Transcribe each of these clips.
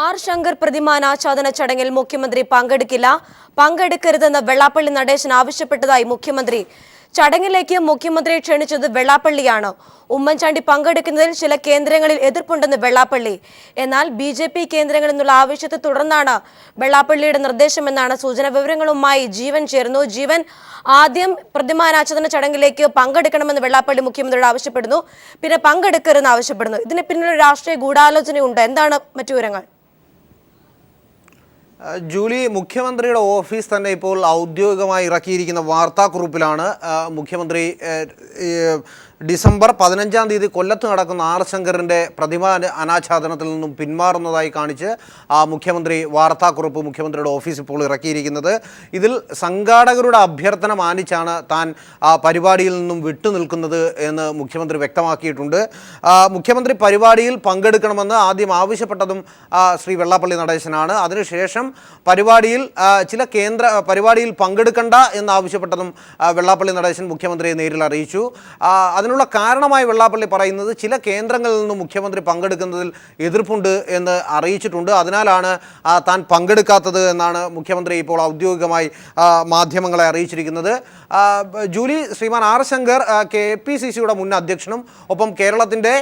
R Shankar പ്രതിമാനാച്ഛാദന ചടങ്ങിൽ മുഖ്യമന്ത്രി പങ്കെടുക്കരുതെന്ന് വെള്ളാപ്പള്ളി നടേശൻ ആവശ്യപ്പെട്ടതായി മുഖ്യമന്ത്രി. ചടങ്ങിലേക്ക് മുഖ്യമന്ത്രിയെ ക്ഷണിച്ചത് വെള്ളാപ്പള്ളിയാണ്. ഉമ്മൻചാണ്ടി പങ്കെടുക്കുന്നതിൽ ചില കേന്ദ്രങ്ങളിൽ എതിർപ്പുണ്ടെന്ന് വെള്ളാപ്പള്ളി. എന്നാൽ BJP കേന്ദ്രങ്ങളിൽ നിന്നുള്ള ആവശ്യത്തെ തുടർന്നാണ് വെള്ളാപ്പള്ളിയുടെ നിർദ്ദേശമെന്നാണ് സൂചന. വിവരങ്ങളുമായി ജീവൻ ചേർന്നു. ജീവൻ, ആദ്യം പ്രതിമാനാച്ഛാദന ചടങ്ങിലേക്ക് പങ്കെടുക്കണമെന്ന് വെള്ളാപ്പള്ളി മുഖ്യമന്ത്രിയോട് ആവശ്യപ്പെടുന്നു, പിന്നെ പങ്കെടുക്കരുതെന്ന് ആവശ്യപ്പെടുന്നു. ഇതിന് പിന്നിൽ രാഷ്ട്രീയ ഗൂഢാലോചനയുണ്ട്. എന്താണ് മറ്റു വിവരങ്ങൾ? ജൂലി, മുഖ്യമന്ത്രിയുടെ ഓഫീസ് തന്നെ ഇപ്പോൾ ഔദ്യോഗികമായി ഇറക്കിയിരിക്കുന്ന വാർത്താക്കുറിപ്പിലാണ് മുഖ്യമന്ത്രി ഡിസംബർ 15-ാം തീയതി കൊല്ലത്ത് നടക്കുന്ന ആർ ശങ്കറിൻ്റെ പ്രതിമ അനാച്ഛാദനത്തിൽ നിന്നും പിന്മാറുന്നതായി കാണിച്ച് മുഖ്യമന്ത്രി വാർത്താക്കുറിപ്പ് മുഖ്യമന്ത്രിയുടെ ഓഫീസ് ഇപ്പോൾ ഇറക്കിയിരിക്കുന്നത്. ഇതിൽ സംഘാടകരുടെ അഭ്യർത്ഥന മാനിച്ചാണ് താൻ പരിപാടിയിൽ നിന്നും വിട്ടുനിൽക്കുന്നത് എന്ന് മുഖ്യമന്ത്രി വ്യക്തമാക്കിയിട്ടുണ്ട്. മുഖ്യമന്ത്രി പരിപാടിയിൽ പങ്കെടുക്കണമെന്ന് ആദ്യം ആവശ്യപ്പെട്ടതും ശ്രീ വെള്ളാപ്പള്ളി നടേശനാണ്. അതിനുശേഷം പരിപാടിയിൽ പങ്കെടുക്കണ്ട എന്നാവശ്യപ്പെട്ടതും വെള്ളാപ്പള്ളി നടേശൻ മുഖ്യമന്ത്രിയെ നേരിൽ അറിയിച്ചു. അതിനുള്ള കാരണമായി വെള്ളാപ്പള്ളി പറയുന്നത് ചില കേന്ദ്രങ്ങളിൽ നിന്നും മുഖ്യമന്ത്രി പങ്കെടുക്കുന്നതിൽ എതിർപ്പുണ്ട് എന്ന് അറിയിച്ചിട്ടുണ്ട്, അതിനാലാണ് താൻ പങ്കെടുക്കാത്തത് എന്നാണ് മുഖ്യമന്ത്രി ഇപ്പോൾ ഔദ്യോഗികമായി മാധ്യമങ്ങളെ അറിയിച്ചിരിക്കുന്നത്. ജൂലി, ശ്രീമാൻ ആർ ശങ്കർ KPCCയുടെ മുൻ അധ്യക്ഷനും ഒപ്പം കേരളത്തിൻ്റെ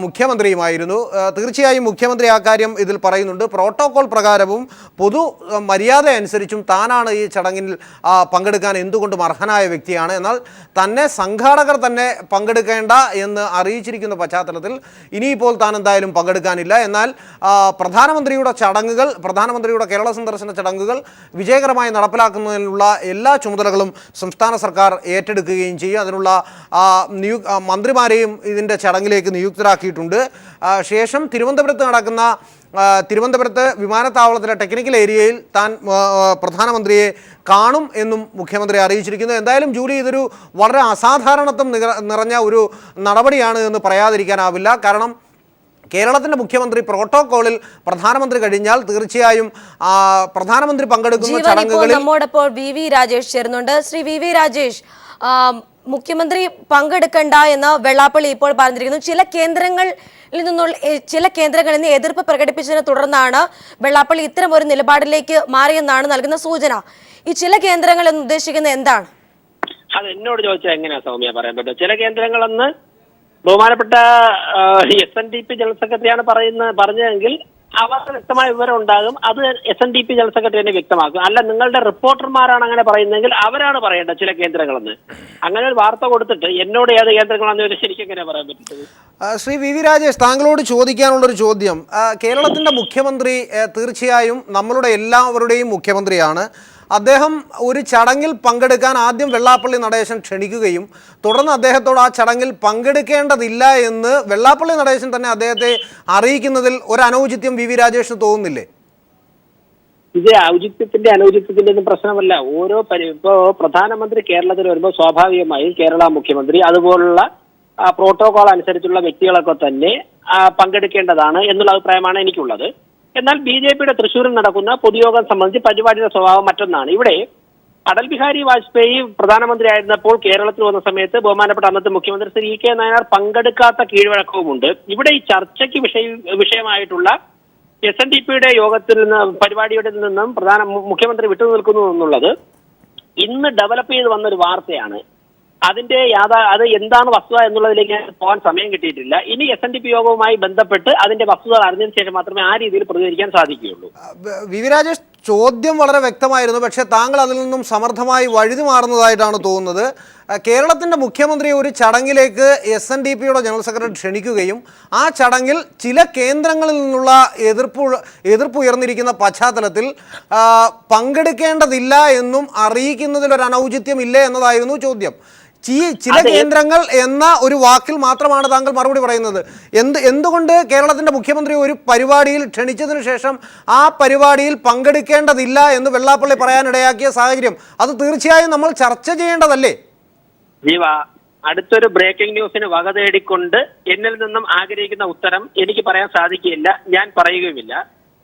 മുഖ്യമന്ത്രിയുമായിരുന്നു. തീർച്ചയായും മുഖ്യമന്ത്രി ആ കാര്യം ഇതിൽ പറയുന്നുണ്ട്. പ്രോട്ടോകോൾ പ്രകാരവും പൊതു മര്യാദ അനുസരിച്ചും താനാണ് ഈ ചടങ്ങിൽ പങ്കെടുക്കാൻ എന്തുകൊണ്ടും അർഹനായ വ്യക്തിയാണ്. എന്നാൽ തന്നെ സംഘാടകർ തന്നെ പങ്കെടുക്കേണ്ട എന്ന് അറിയിച്ചിരിക്കുന്ന പശ്ചാത്തലത്തിൽ ഇനിയിപ്പോൾ താൻ എന്തായാലും പങ്കെടുക്കാനില്ല. എന്നാൽ പ്രധാനമന്ത്രിയുടെ കേരള സന്ദർശന ചടങ്ങുകൾ വിജയകരമായി നടപ്പിലാക്കുന്നതിനുള്ള എല്ലാ ചുമതലകളും സംസ്ഥാന സർക്കാർ ഏറ്റെടുക്കുകയും ചെയ്യും. അതിനുള്ള മന്ത്രിമാരെയും ഇതിൻ്റെ ചടങ്ങിലേക്ക് നിയുക്തരാക്കിയിട്ടുണ്ട്. ശേഷം തിരുവനന്തപുരത്ത് വിമാനത്താവളത്തിലെ ടെക്നിക്കൽ ഏരിയയിൽ താൻ പ്രധാനമന്ത്രിയെ കാണും എന്നും മുഖ്യമന്ത്രി അറിയിച്ചിരിക്കുന്നു. എന്തായാലും ജൂലി, ഇതൊരു വളരെ അസാധാരണത്വം നിറഞ്ഞ ഒരു നടപടിയാണ് എന്ന് പറയാതിരിക്കാനാവില്ല. കാരണം കേരളത്തിൻ്റെ മുഖ്യമന്ത്രി പ്രോട്ടോകോളിൽ പ്രധാനമന്ത്രി കഴിഞ്ഞാൽ തീർച്ചയായും പ്രധാനമന്ത്രി പങ്കെടുക്കുന്ന ചടങ്ങുകളിൽ നമ്മോടൊപ്പം VV രാജേഷ് ചേരുന്നുണ്ട്. ശ്രീ VV രാജേഷ്, മുഖ്യമന്ത്രി പങ്കെടുക്കണ്ട എന്ന് വെള്ളാപ്പള്ളി ഇപ്പോൾ പറഞ്ഞിരിക്കുന്നു. ചില കേന്ദ്രങ്ങളിൽ നിന്ന് എതിർപ്പ് പ്രകടിപ്പിച്ചതിനെ തുടർന്നാണ് വെള്ളാപ്പള്ളി ഇത്തരം ഒരു നിലപാടിലേക്ക് മാറിയെന്നാണ് നൽകുന്ന സൂചന. ഈ ചില കേന്ദ്രങ്ങൾ എന്ന് ഉദ്ദേശിക്കുന്നത് എന്താണ്? അത് എന്നോട് ചോദിച്ചാൽ എങ്ങനെയാ സൗമ്യ പറയാൻ പറ്റും? ചില കേന്ദ്രങ്ങളെന്ന് ബഹുമാനപ്പെട്ട SNDP ജനറൽ സെക്രട്ടറിയാണ് പറഞ്ഞതെങ്കിൽ അവർക്ക് വ്യക്തമായ വിവരം ഉണ്ടാകും. അത് SNDP ജനറൽ സെക്രട്ടറി തന്നെ വ്യക്തമാക്കും. അല്ല, നിങ്ങളുടെ റിപ്പോർട്ടർമാരാണ് അങ്ങനെ പറയുന്നതെങ്കിൽ അവരാണ് പറയേണ്ടത് ചില കേന്ദ്രങ്ങളെന്ന്. അങ്ങനെ ഒരു വാർത്ത കൊടുത്തിട്ട് എന്നോട് ഏത് കേന്ദ്രങ്ങളാണെന്ന് ശരിക്കും എങ്ങനെ പറയാൻ പറ്റുന്നത്? ശ്രീ VV രാജേഷ്, താങ്കളോട് ചോദിക്കാനുള്ളൊരു ചോദ്യം. കേരളത്തിൻ്റെ മുഖ്യമന്ത്രി തീർച്ചയായും നമ്മളുടെ എല്ലാവരുടെയും മുഖ്യമന്ത്രിയാണ്. അദ്ദേഹം ഒരു ചടങ്ങിൽ പങ്കെടുക്കാൻ ആദ്യം വെള്ളാപ്പള്ളി നടേശൻ ക്ഷണിക്കുകയും തുടർന്ന് അദ്ദേഹത്തോട് ആ ചടങ്ങിൽ പങ്കെടുക്കേണ്ടതില്ല എന്ന് വെള്ളാപ്പള്ളി നടേശൻ തന്നെ അദ്ദേഹത്തെ അറിയിക്കുന്നതിൽ ഒരു അനൗചിത്യം VV രാജേഷിന് തോന്നുന്നില്ലേ? ഇത് ഔചിത്യത്തിന്റെ അനൗചിത്യത്തിന്റെ ഒന്നും പ്രശ്നമല്ല. ഇപ്പോൾ പ്രധാനമന്ത്രി കേരളത്തിൽ വരുമ്പോൾ സ്വാഭാവികമായും കേരള മുഖ്യമന്ത്രി അതുപോലുള്ള പ്രോട്ടോകോൾ അനുസരിച്ചുള്ള വ്യക്തികളൊക്കെ തന്നെ പങ്കെടുക്കേണ്ടതാണ് എന്നുള്ള അഭിപ്രായമാണ് എനിക്കുള്ളത്. എന്നാൽ BJPയുടെ തൃശ്ശൂരിൽ നടക്കുന്ന പൊതുയോഗം സംബന്ധിച്ച് പരിപാടിയുടെ സ്വഭാവം മറ്റൊന്നാണ്. ഇവിടെ അടൽ ബിഹാരി വാജ്പേയി പ്രധാനമന്ത്രിയായിരുന്നപ്പോൾ കേരളത്തിൽ വന്ന സമയത്ത് ബഹുമാനപ്പെട്ട അന്നത്തെ മുഖ്യമന്ത്രി ശ്രീ EK നായനാർ പങ്കെടുക്കാത്ത കീഴ്വഴക്കവുമുണ്ട്. ഇവിടെ ഈ ചർച്ചയ്ക്ക് വിഷയമായിട്ടുള്ള SNDPയുടെ പരിപാടിയുടെ നിന്നും മുഖ്യമന്ത്രി വിട്ടുനിൽക്കുന്നു എന്നുള്ളത് ഇന്ന് ഡെവലപ്പ് ചെയ്ത് വന്നൊരു വാർത്തയാണ്. അത് എന്താണ് വസ്തുത എന്നുള്ളതിലേക്ക് പോകാൻ സമയം കിട്ടിയിട്ടില്ല. ഇനി SNDP യോഗവുമായി ബന്ധപ്പെട്ട് അതിന്റെ വസ്തുത അറിഞ്ഞതിന് ശേഷം മാത്രമേ ആ രീതിയിൽ പ്രതികരിക്കാൻ സാധിക്കുകയുള്ളൂ. VV രാജേഷ്, ചോദ്യം വളരെ വ്യക്തമായിരുന്നു, പക്ഷേ താങ്കൾ അതിൽ നിന്നും സമർത്ഥമായി വഴുതി മാറുന്നതായിട്ടാണ് തോന്നുന്നത്. കേരളത്തിൻ്റെ മുഖ്യമന്ത്രി ഒരു ചടങ്ങിലേക്ക് SNDPയുടെ ജനറൽ സെക്രട്ടറി ക്ഷണിക്കുകയും ആ ചടങ്ങിൽ ചില കേന്ദ്രങ്ങളിൽ നിന്നുള്ള എതിർപ്പ് ഉയർന്നിരിക്കുന്ന പശ്ചാത്തലത്തിൽ പങ്കെടുക്കേണ്ടതില്ല എന്നും അറിയിക്കുന്നതിൽ ഒരു അനൗചിത്യം ഇല്ലേ എന്നതായിരുന്നു ചോദ്യം. ചില കേന്ദ്രങ്ങൾ എന്ന ഒരു വാക്കിൽ മാത്രമാണ് താങ്കൾ മറുപടി പറയുന്നത്. എന്തുകൊണ്ട് കേരളത്തിൻ്റെ മുഖ്യമന്ത്രി ഒരു പരിപാടിയിൽ ക്ഷണിച്ചതിന് ശേഷം ആ പരിപാടിയിൽ പങ്കെടുക്കേണ്ടതില്ല എന്ന് വെള്ളാപ്പള്ളി പറയാനിടയാക്കിയ സാഹചര്യം അത് തീർച്ചയായും നമ്മൾ ചർച്ച ചെയ്യേണ്ടതല്ലേ? ജീവ, അടുത്തൊരു ബ്രേക്കിംഗ് ന്യൂസിന് വക തേടിക്കൊണ്ട് എന്നിൽ നിന്നും ആഗ്രഹിക്കുന്ന ഉത്തരം എനിക്ക് പറയാൻ സാധിക്കില്ല, ഞാൻ പറയുകയുമില്ല.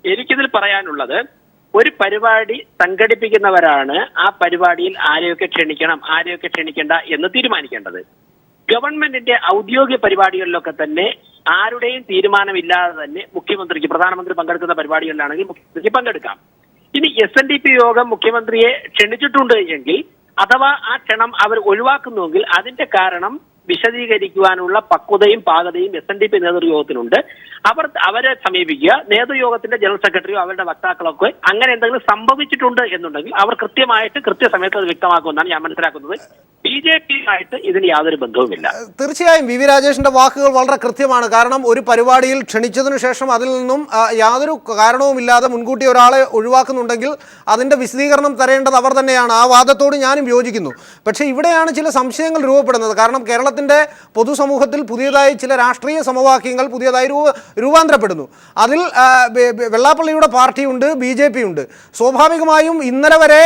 എനിക്കിതിൽ പറയാനുള്ളത്, ഒരു പരിപാടി സംഘടിപ്പിക്കുന്നവരാണ് ആ പരിപാടിയിൽ ആരെയൊക്കെ ക്ഷണിക്കണം ആരെയൊക്കെ ക്ഷണിക്കേണ്ട എന്ന് തീരുമാനിക്കേണ്ടത്. ഗവൺമെന്റിന്റെ ഔദ്യോഗിക പരിപാടികളിലൊക്കെ തന്നെ ആരുടെയും തീരുമാനമില്ലാതെ തന്നെ മുഖ്യമന്ത്രിക്ക്, പ്രധാനമന്ത്രി പങ്കെടുക്കുന്ന പരിപാടികളിലാണെങ്കിൽ മുഖ്യമന്ത്രിക്ക് പങ്കെടുക്കാം. ഇനി SNDP യോഗം മുഖ്യമന്ത്രിയെ ക്ഷണിച്ചിട്ടുണ്ട് എങ്കിൽ, അഥവാ ആ ക്ഷണം അവർ ഒഴിവാക്കുന്നുവെങ്കിൽ അതിന്റെ കാരണം വിശദീകരിക്കുവാനുള്ള പക്വതയും പാകതയും SNDP നേതൃയോഗത്തിനുണ്ട്. അവരെ സമീപിക്കുക. നേതൃയോഗത്തിന്റെ ജനറൽ സെക്രട്ടറിയോ അവരുടെ വക്താക്കളൊക്കെ അങ്ങനെ എന്തെങ്കിലും സംഭവിച്ചിട്ടുണ്ട് എന്നുണ്ടെങ്കിൽ അവർ കൃത്യസമയത്ത് അത് വ്യക്തമാക്കുമെന്നാണ് ഞാൻ മനസ്സിലാക്കുന്നത്. BJP-യുമായിട്ട് ഇതിന് യാതൊരു ബന്ധവുമില്ല. തീർച്ചയായും വി രാജേഷിന്റെ വാക്കുകൾ വളരെ കൃത്യമാണ്. കാരണം ഒരു പരിപാടിയിൽ ക്ഷണിച്ചതിനു ശേഷം അതിൽ നിന്നും യാതൊരു കാരണവുമില്ലാതെ മുൻകൂട്ടി ഒരാളെ ഒഴിവാക്കുന്നുണ്ടെങ്കിൽ അതിന്റെ വിശദീകരണം തരേണ്ടത് അവർ തന്നെയാണ്. ആ വാദത്തോട് ഞാനും യോജിക്കുന്നു. പക്ഷേ ഇവിടെയാണ് ചില സംശയങ്ങൾ രൂപപ്പെടുന്നത്. കാരണം കേരളത്തിന്റെ പൊതുസമൂഹത്തിൽ പുതിയതായി ചില രാഷ്ട്രീയ സമവാക്യങ്ങൾ പുതിയതായി രൂപാന്തരപ്പെടുന്നു. അതിൽ വെള്ളാപ്പള്ളിയുടെ പാർട്ടിയുണ്ട്, BJP ഉണ്ട്. സ്വാഭാവികമായും ഇന്നലെ വരെ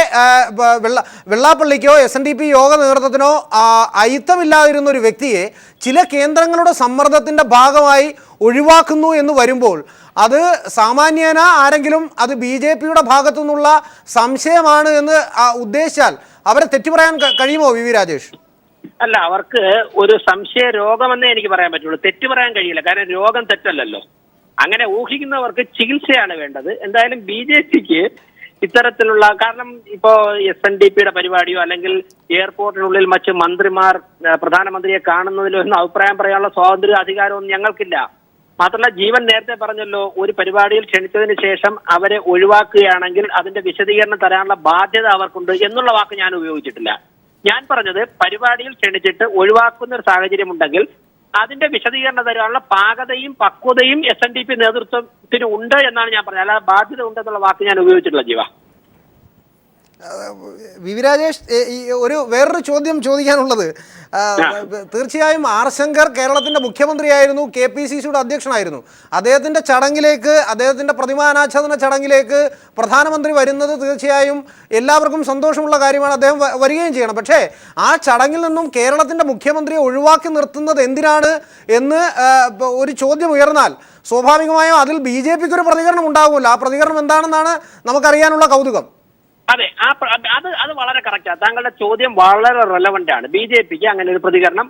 വെള്ളാപ്പള്ളിക്കോ SNDP യോഗ നേതൃത്വത്തിനോ അയിത്തമില്ലാതിരുന്ന ഒരു വ്യക്തിയെ ചില കേന്ദ്രങ്ങളുടെ സമ്മർദ്ദത്തിൻ്റെ ഭാഗമായി ഒഴിവാക്കുന്നു എന്ന് വരുമ്പോൾ അത് സാമാന്യേന ആരെങ്കിലും അത് BJP-യുടെ ഭാഗത്തു നിന്നുള്ള സംശയമാണ് എന്ന് ഉദ്ദേശിച്ചാൽ അവരെ തെറ്റു പറയാൻ കഴിയുമോ വി രാജേഷ്? അല്ല, അവർക്ക് ഒരു സംശയ രോഗമെന്നേ എനിക്ക് പറയാൻ പറ്റുള്ളൂ. തെറ്റു പറയാൻ കഴിയില്ല. കാരണം രോഗം തെറ്റല്ലല്ലോ. അങ്ങനെ ഊഹിക്കുന്നവർക്ക് ചികിത്സയാണ് വേണ്ടത്. എന്തായാലും BJP-ക്ക് ഇത്തരത്തിലുള്ള, കാരണം ഇപ്പോ SNDP-യുടെ പരിപാടിയോ അല്ലെങ്കിൽ എയർപോർട്ടിനുള്ളിൽ മറ്റ് മന്ത്രിമാർ പ്രധാനമന്ത്രിയെ കാണുന്നതിലോ ഒന്നും അഭിപ്രായം പറയാനുള്ള സ്വാതന്ത്ര്യ അധികാരമൊന്നും ഞങ്ങൾക്കില്ല. മാത്രമല്ല, ജീവൻ നേരത്തെ പറഞ്ഞല്ലോ, ഒരു പരിപാടിയിൽ ക്ഷണിച്ചതിന് ശേഷം അവരെ ഒഴിവാക്കുകയാണെങ്കിൽ അതിന്റെ വിശദീകരണം തരാനുള്ള ബാധ്യത അവർക്കുണ്ട് എന്നുള്ള വാക്ക് ഞാൻ ഉപയോഗിച്ചിട്ടില്ല. ഞാൻ പറഞ്ഞത് പരിപാടിയിൽ ക്ഷണിച്ചിട്ട് ഒഴിവാക്കുന്ന ഒരു സാഹചര്യം ഉണ്ടെങ്കിൽ അതിന്റെ വിശദീകരണം തരാനുള്ള പാകതയും പക്വതയും SNDP നേതൃത്വത്തിന് ഉണ്ട് എന്നാണ് ഞാൻ പറഞ്ഞത്. അല്ലാതെ ബാധ്യത ഉണ്ടെന്നുള്ള വാക്ക് ഞാൻ ഉപയോഗിച്ചിട്ടുള്ള ജീവ. വി രാജേഷ്, വേറൊരു ചോദ്യം ചോദിക്കാനുള്ളത്, തീർച്ചയായും ആർ ശങ്കർ കേരളത്തിൻ്റെ മുഖ്യമന്ത്രിയായിരുന്നു, KPCC-യുടെ അധ്യക്ഷനായിരുന്നു. അദ്ദേഹത്തിൻ്റെ ചടങ്ങിലേക്ക്, അദ്ദേഹത്തിൻ്റെ പ്രതിമാനാച്ഛാദന ചടങ്ങിലേക്ക് പ്രധാനമന്ത്രി വരുന്നത് തീർച്ചയായും എല്ലാവർക്കും സന്തോഷമുള്ള കാര്യമാണ്. അദ്ദേഹം വരികയും ചെയ്യണം. പക്ഷേ ആ ചടങ്ങിൽ നിന്നും കേരളത്തിൻ്റെ മുഖ്യമന്ത്രിയെ ഒഴിവാക്കി നിർത്തുന്നത് എന്തിനാണ് എന്ന് ഒരു ചോദ്യം ഉയർന്നാൽ സ്വാഭാവികമായും അതിൽ BJP-ക്ക് ഒരു പ്രതികരണം ഉണ്ടാകുമല്ലോ. ആ പ്രതികരണം എന്താണെന്നാണ് നമുക്കറിയാനുള്ള കൗതുകം. അതെ, അത് വളരെ കറക്റ്റാണ്. താങ്കളുടെ ചോദ്യം വളരെ റെലവന്റ് ആണ്. BJP-ക്ക് അങ്ങനെ ഒരു പ്രതികരണം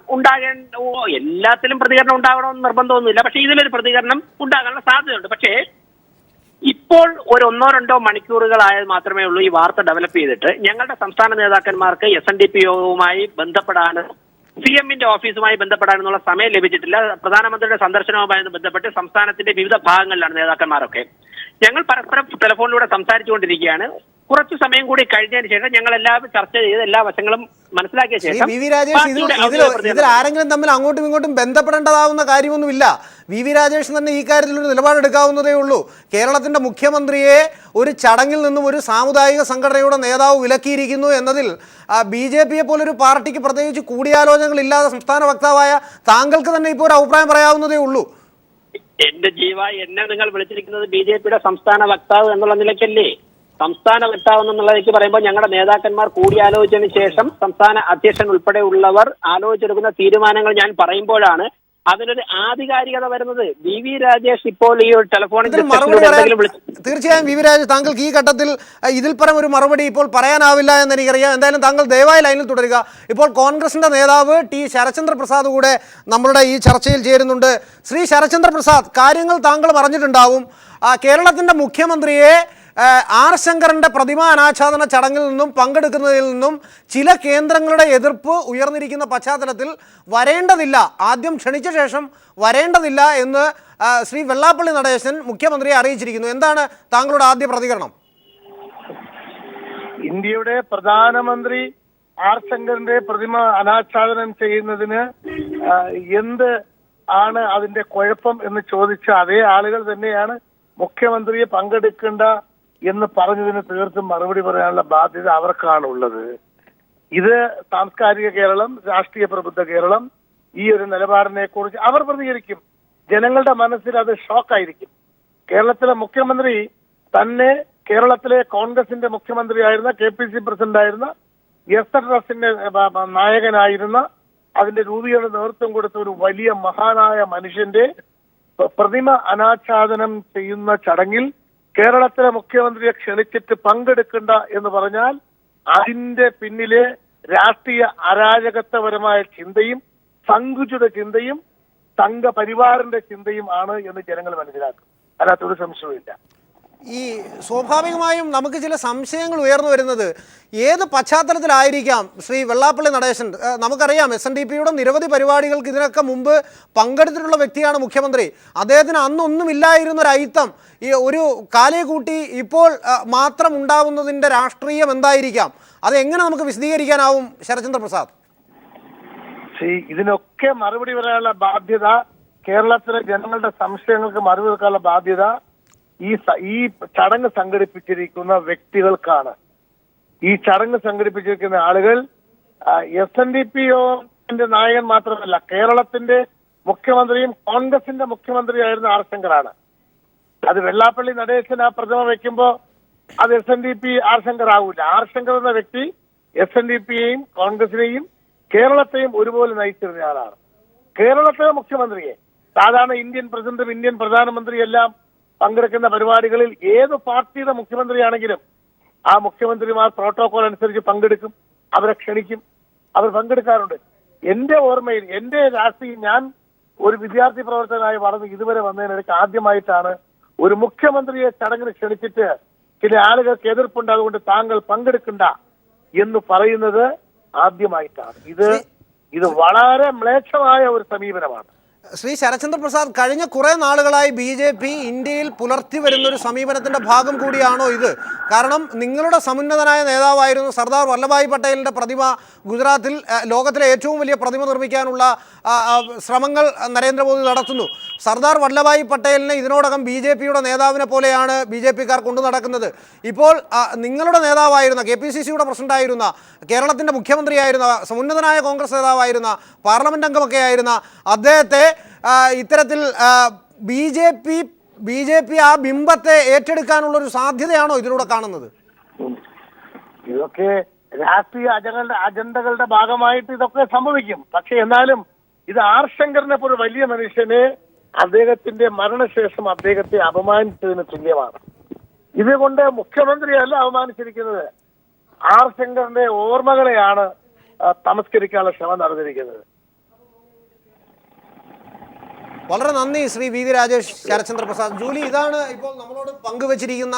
എല്ലാത്തിലും പ്രതികരണം ഉണ്ടാകണമെന്ന് നിർബന്ധമൊന്നുമില്ല. പക്ഷെ ഇതിലൊരു പ്രതികരണം ഉണ്ടാകാനുള്ള സാധ്യതയുണ്ട്. പക്ഷേ ഇപ്പോൾ ഒരു 1-2 മണിക്കൂറുകളായത് മാത്രമേ ഉള്ളൂ ഈ വാർത്ത ഡെവലപ്പ് ചെയ്തിട്ട്. ഞങ്ങളുടെ സംസ്ഥാന നേതാക്കന്മാർക്ക് SNDP യോഗവുമായി ബന്ധപ്പെടാനും CM-ന്റെ ഓഫീസുമായി ബന്ധപ്പെടാനുള്ള സമയം ലഭിച്ചിട്ടില്ല. പ്രധാനമന്ത്രിയുടെ സന്ദർശനവുമായി ബന്ധപ്പെട്ട് സംസ്ഥാനത്തിന്റെ വിവിധ ഭാഗങ്ങളിലാണ് നേതാക്കന്മാരൊക്കെ. ഞങ്ങൾ പരസ്പരം ടെലിഫോണിലൂടെ സംസാരിച്ചുകൊണ്ടിരിക്കുകയാണ്. കുറച്ചു സമയം കൂടി കഴിഞ്ഞതിന് ശേഷം ഞങ്ങൾ എല്ലാവരും ചർച്ച ചെയ്ത് എല്ലാ വശങ്ങളും മനസ്സിലാക്കിയ ശേഷം ഇതിൽ ആരെങ്കിലും തമ്മിൽ അങ്ങോട്ടും ഇങ്ങോട്ടും ബന്ധപ്പെടേണ്ടതാവുന്ന കാര്യമൊന്നുമില്ല. വി രാജേഷ് തന്നെ ഈ കാര്യത്തിൽ ഒരു നിലപാടെടുക്കാവുന്നതേ ഉള്ളൂ. കേരളത്തിന്റെ മുഖ്യമന്ത്രിയെ ഒരു ചടങ്ങിൽ നിന്നും ഒരു സാമുദായിക സംഘടനയുടെ നേതാവ് വിലക്കിയിരിക്കുന്നു എന്നതിൽ BJP-യെ പോലൊരു പാർട്ടിക്ക് പ്രത്യേകിച്ച് കൂടിയാലോചനകളില്ലാതെ സംസ്ഥാന വക്താവായ താങ്കൾക്ക് തന്നെ ഇപ്പോൾ ഒരു അഭിപ്രായം പറയാവുന്നതേ ഉള്ളൂ. എന്റെ എന്നെ നിങ്ങൾ വിളിച്ചിരിക്കുന്നത് BJP-യുടെ സംസ്ഥാന വക്താവ് എന്നുള്ള നിലയ്ക്കല്ലേ? സംസ്ഥാന വക്താവ് എന്നുള്ളതിലേക്ക് പറയുമ്പോൾ ഞങ്ങളുടെ നേതാക്കന്മാർ കൂടിയാലോചിച്ചതിന് ശേഷം സംസ്ഥാന അധ്യക്ഷൻ ഉൾപ്പെടെ ഉള്ളവർ ആലോചിച്ചെടുക്കുന്ന തീരുമാനങ്ങൾ ഞാൻ പറയുമ്പോഴാണ് അതിനൊരു ആധികാരികത വരുന്നത്. വി രാജേഷ് ഇപ്പോൾ ഈ ഒരു ടെലിഫോണിൽ തീർച്ചയായും വി രാജേഷ്, താങ്കൾക്ക് ഈ ഘട്ടത്തിൽ ഇതിൽ പരം ഒരു മറുപടി ഇപ്പോൾ പറയാനാവില്ല എന്ന് എനിക്കറിയാം. എന്തായാലും താങ്കൾ ദയവായി ലൈനിൽ തുടരുക. ഇപ്പോൾ കോൺഗ്രസിന്റെ നേതാവ് T. ശരചന്ദ്ര പ്രസാദ് കൂടെ നമ്മളുടെ ഈ ചർച്ചയിൽ ചേരുന്നുണ്ട്. ശ്രീ ശരചന്ദ്ര പ്രസാദ്, കാര്യങ്ങൾ താങ്കൾ പറഞ്ഞിട്ടുണ്ടാവും. കേരളത്തിന്റെ മുഖ്യമന്ത്രിയെ ആർ ശങ്കറിൻ്റെ പ്രതിമാ അനാച്ഛാദന ചടങ്ങിൽ നിന്നും പങ്കെടുക്കുന്നതിൽ നിന്നും ചില കേന്ദ്രങ്ങളുടെ എതിർപ്പ് ഉയർന്നിരിക്കുന്ന പശ്ചാത്തലത്തിൽ വരേണ്ടതില്ല, ആദ്യം ക്ഷണിച്ച ശേഷം വരേണ്ടതില്ല എന്ന് ശ്രീ വെള്ളാപ്പള്ളി നടേശൻ മുഖ്യമന്ത്രിയെ അറിയിച്ചിരിക്കുന്നു. എന്താണ് താങ്കളുടെ ആദ്യ പ്രതികരണം? ഇന്ത്യയുടെ പ്രധാനമന്ത്രി ആർ ശങ്കറിന്റെ പ്രതിമ അനാച്ഛാദനം ചെയ്യുന്നതിന് എന്ത് ആണ് അതിന്റെ കുഴപ്പം എന്ന് ചോദിച്ച അതേ ആളുകൾ തന്നെയാണ് മുഖ്യമന്ത്രിയെ പങ്കെടുക്കേണ്ട എന്ന് പറഞ്ഞതിന് തീർത്തും മറുപടി പറയാനുള്ള ബാധ്യത അവർക്കാണുള്ളത്. ഇത് സാംസ്കാരിക കേരളം, രാഷ്ട്രീയ പ്രബുദ്ധ കേരളം ഈ ഒരു നിലപാടിനെ കുറിച്ച് അവർ പ്രതികരിക്കും. ജനങ്ങളുടെ മനസ്സിൽ അത് ഷോക്കായിരിക്കും. കേരളത്തിലെ മുഖ്യമന്ത്രി തന്നെ കേരളത്തിലെ കോൺഗ്രസിന്റെ മുഖ്യമന്ത്രിയായിരുന്ന, KPCC പ്രസിഡന്റായിരുന്ന, SRSന്റെ നായകനായിരുന്ന, അതിന്റെ രൂപീകരണ നേതൃത്വം കൊടുത്ത ഒരു വലിയ മഹാനായ മനുഷ്യന്റെ പ്രതിമ അനാച്ഛാദനം ചെയ്യുന്ന ചടങ്ങിൽ കേരളത്തിലെ മുഖ്യമന്ത്രിയെ ക്ഷണിച്ചിട്ട് പങ്കെടുക്കണ്ട എന്ന് പറഞ്ഞാൽ അതിന്റെ പിന്നിലെ രാഷ്ട്രീയ അരാജകത്വപരമായ ചിന്തയും സങ്കുചിത ചിന്തയും സംഘപരിവാറിന്റെ ചിന്തയും ആണ് എന്ന് ജനങ്ങൾ മനസ്സിലാക്കും. അതിനകത്തൊരു സംശയവുമില്ല. ഈ സ്വാഭാവികമായും നമുക്ക് ചില സംശയങ്ങൾ ഉയർന്നു വരുന്നത് ഏത് പശ്ചാത്തലത്തിലായിരിക്കാം ശ്രീ വെള്ളാപ്പള്ളി നടേശൻ? നമുക്കറിയാം SNDPയുടെ നിരവധി പരിപാടികൾക്ക് ഇതിനൊക്കെ മുമ്പ് പങ്കെടുത്തിട്ടുള്ള വ്യക്തിയാണ് മുഖ്യമന്ത്രി. അദ്ദേഹത്തിന് അന്നൊന്നുമില്ലായിരുന്ന ഒരു അയിത്തം ഈ ഒരു കാലയെ കൂട്ടി ഇപ്പോൾ മാത്രം ഉണ്ടാവുന്നതിൻ്റെ രാഷ്ട്രീയം എന്തായിരിക്കാം? അതെങ്ങനെ നമുക്ക് വിശദീകരിക്കാനാവും ശരത്ചന്ദ്ര പ്രസാദ്? ഇതിനൊക്കെ മറുപടി പറയാനുള്ള ബാധ്യത, കേരളത്തിലെ ജനങ്ങളുടെ സംശയങ്ങൾക്ക് മറുപടി വെക്കാനുള്ള ബാധ്യത ഈ ചടങ്ങ് സംഘടിപ്പിച്ചിരിക്കുന്ന വ്യക്തികൾക്കാണ്. ഈ ചടങ്ങ് സംഘടിപ്പിച്ചിരിക്കുന്ന ആളുകൾ SNDPയുടെ നായകൻ മാത്രമല്ല, കേരളത്തിന്റെ മുഖ്യമന്ത്രിയും കോൺഗ്രസിന്റെ മുഖ്യമന്ത്രിയായിരുന്ന ആർ ശങ്കറാണ്. അത് വെള്ളാപ്പള്ളി നടേശൻ ആ പ്രതിമ വെക്കുമ്പോ അത് SNDP ആർ ശങ്കർ ആവൂല. ആർ ശങ്കർ എന്ന വ്യക്തി SNDPയെയും കോൺഗ്രസിനെയും കേരളത്തെയും ഒരുപോലെ നയിച്ചിരുന്ന ആളാണ്. കേരളത്തിലെ മുഖ്യമന്ത്രിയെ സാധാരണ ഇന്ത്യൻ പ്രസിഡന്റും ഇന്ത്യൻ പ്രധാനമന്ത്രിയും എല്ലാം പങ്കെടുക്കുന്ന പരിപാടികളിൽ ഏത് പാർട്ടിയുടെ മുഖ്യമന്ത്രിയാണെങ്കിലും ആ മുഖ്യമന്ത്രിമാർ പ്രോട്ടോകോൾ അനുസരിച്ച് പങ്കെടുക്കും, അവരെ ക്ഷണിക്കും, അവർ പങ്കെടുക്കാറുണ്ട്. എന്റെ ഓർമ്മയിൽ, എന്റെ രാഷ്ട്രീയം, ഞാൻ ഒരു വിദ്യാർത്ഥി പ്രവർത്തകനായി വളർന്ന് ഇതുവരെ വന്നതിനിടയ്ക്ക് ആദ്യമായിട്ടാണ് ഒരു മുഖ്യമന്ത്രിയെ ചടങ്ങിന് ക്ഷണിച്ചിട്ട് ചില ആളുകൾക്ക് എതിർപ്പുണ്ട്, അതുകൊണ്ട് താങ്കൾ പങ്കെടുക്കണ്ട എന്ന് പറയുന്നത് ആദ്യമായിട്ടാണ്. ഇത് വളരെ മ്ലേച്ഛമായ ഒരു സമീപനമാണ്. ശ്രീ ശരത്ചന്ദ്ര പ്രസാദ്, കഴിഞ്ഞ കുറേ നാളുകളായി BJP ഇന്ത്യയിൽ പുലർത്തി വരുന്നൊരു സമീപനത്തിൻ്റെ ഭാഗം കൂടിയാണോ ഇത്? കാരണം നിങ്ങളുടെ സമുന്നതനായ നേതാവായിരുന്നു സർദാർ വല്ലഭായ് പട്ടേലിൻ്റെ പ്രതിമ ഗുജറാത്തിൽ ലോകത്തിലെ ഏറ്റവും വലിയ പ്രതിമ നിർമ്മിക്കാനുള്ള ശ്രമങ്ങൾ നരേന്ദ്രമോദി നടത്തുന്നു. സർദാർ വല്ലഭായ് പട്ടേലിനെ ഇതിനോടകം BJPയുടെ നേതാവിനെ പോലെയാണ് BJPക്കാർ കൊണ്ടു നടക്കുന്നത്. ഇപ്പോൾ നിങ്ങളുടെ നേതാവായിരുന്ന, KPCCയുടെ പ്രസിഡന്റായിരുന്ന, കേരളത്തിൻ്റെ മുഖ്യമന്ത്രിയായിരുന്ന, സമുന്നതനായ കോൺഗ്രസ് നേതാവായിരുന്ന, പാർലമെന്റ് അംഗമൊക്കെ ആയിരുന്ന അദ്ദേഹത്തെ ഇത്തരത്തിൽ BJP ആ ബിംബത്തെ ഏറ്റെടുക്കാനുള്ളൊരു സാധ്യതയാണോ ഇതിലൂടെ കാണുന്നത്? ഇതൊക്കെ രാഷ്ട്രീയ അജണ്ടകളുടെ ഭാഗമായിട്ട് ഇതൊക്കെ സംഭവിക്കും. പക്ഷെ എന്നാലും ഇത് ആർ ശങ്കറിനെ പോലെ വലിയ മനുഷ്യനെ അദ്ദേഹത്തിന്റെ മരണശേഷം അദ്ദേഹത്തെ അപമാനിച്ചതിന് തുല്യമാണ്. ഇതുകൊണ്ട് മുഖ്യമന്ത്രിയല്ല അപമാനിച്ചിരിക്കുന്നത്, ആർ ശങ്കറിന്റെ ഓർമ്മകളെയാണ് തമസ്കരിക്കാനുള്ള ശ്രമം നടന്നിരിക്കുന്നത്. വളരെ നന്ദി ശ്രീ VV രാജേഷ്, ശരത്ചന്ദ്ര പ്രസാദ്. ജൂലി, ഇതാണ് ഇപ്പോൾ നമ്മളോട് പങ്കുവച്ചിരിക്കുന്ന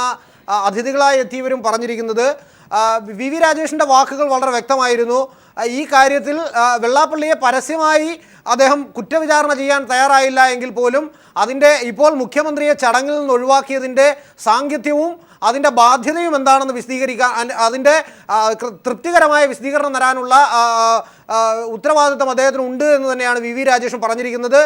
അതിഥികളായി എത്തിയവരും പറഞ്ഞിരിക്കുന്നത്. VV രാജേഷിൻ്റെ വാക്കുകൾ വളരെ വ്യക്തമായിരുന്നു. ഈ കാര്യത്തിൽ വെള്ളാപ്പള്ളിയെ പരസ്യമായി അദ്ദേഹം കുറ്റവിചാരണ ചെയ്യാൻ തയ്യാറായില്ല എങ്കിൽ പോലും അതിൻ്റെ ഇപ്പോൾ മുഖ്യമന്ത്രിയെ ചടങ്ങിൽ നിന്ന് ഒഴിവാക്കിയതിൻ്റെ സാങ്കത്യവും അതിൻ്റെ ബാധ്യതയും എന്താണെന്ന് വിശദീകരിക്കാൻ, അതിൻ്റെ തൃപ്തികരമായ വിശദീകരണം തരാനുള്ള ഉത്തരവാദിത്വം അദ്ദേഹത്തിന് ഉണ്ട് എന്ന് തന്നെയാണ് VV രാജേഷും പറഞ്ഞിരിക്കുന്നത്.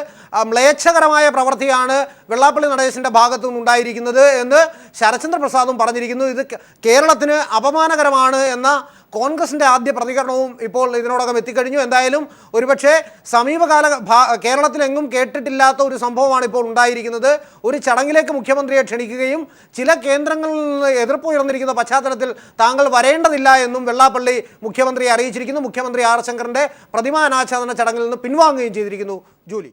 മ്ലേച്ഛകരമായ പ്രവൃത്തിയാണ് വെള്ളാപ്പള്ളി നടേശൻ്റെ ഭാഗത്തു നിന്നുണ്ടായിരിക്കുന്നത് എന്ന് ശരത്ചന്ദ്ര പ്രസാദും പറഞ്ഞിരിക്കുന്നു. ഇത് കേരളത്തിന് അപമാനകരമാണ് എന്ന കോൺഗ്രസിൻ്റെ ആദ്യ പ്രതികരണവും ഇപ്പോൾ ഇതിനോടകം എത്തിക്കഴിഞ്ഞു. എന്തായാലും ഒരുപക്ഷെ സമീപകാല കേരളത്തിലെങ്ങും കേട്ടിട്ടില്ലാത്ത ഒരു സംഭവമാണ് ഇപ്പോൾ ഉണ്ടായിരിക്കുന്നത്. ഒരു ചടങ്ങിലേക്ക് മുഖ്യമന്ത്രിയെ ക്ഷണിക്കുകയും ചില കേന്ദ്രങ്ങളിൽ നിന്ന് എതിർപ്പ് ഉയർന്നിരിക്കുന്ന പശ്ചാത്തലത്തിൽ താങ്കൾ വരേണ്ടതില്ല എന്നും വെള്ളാപ്പള്ളി മുഖ്യമന്ത്രിയെ അറിയിച്ചിരിക്കുന്നു. മുഖ്യമന്ത്രി ആർ ശങ്കറിൻ്റെ പ്രതിമാ അനാച്ഛാദന ചടങ്ങിൽ നിന്ന് പിൻവാങ്ങുകയും ചെയ്തിരിക്കുന്നു. ജൂലി.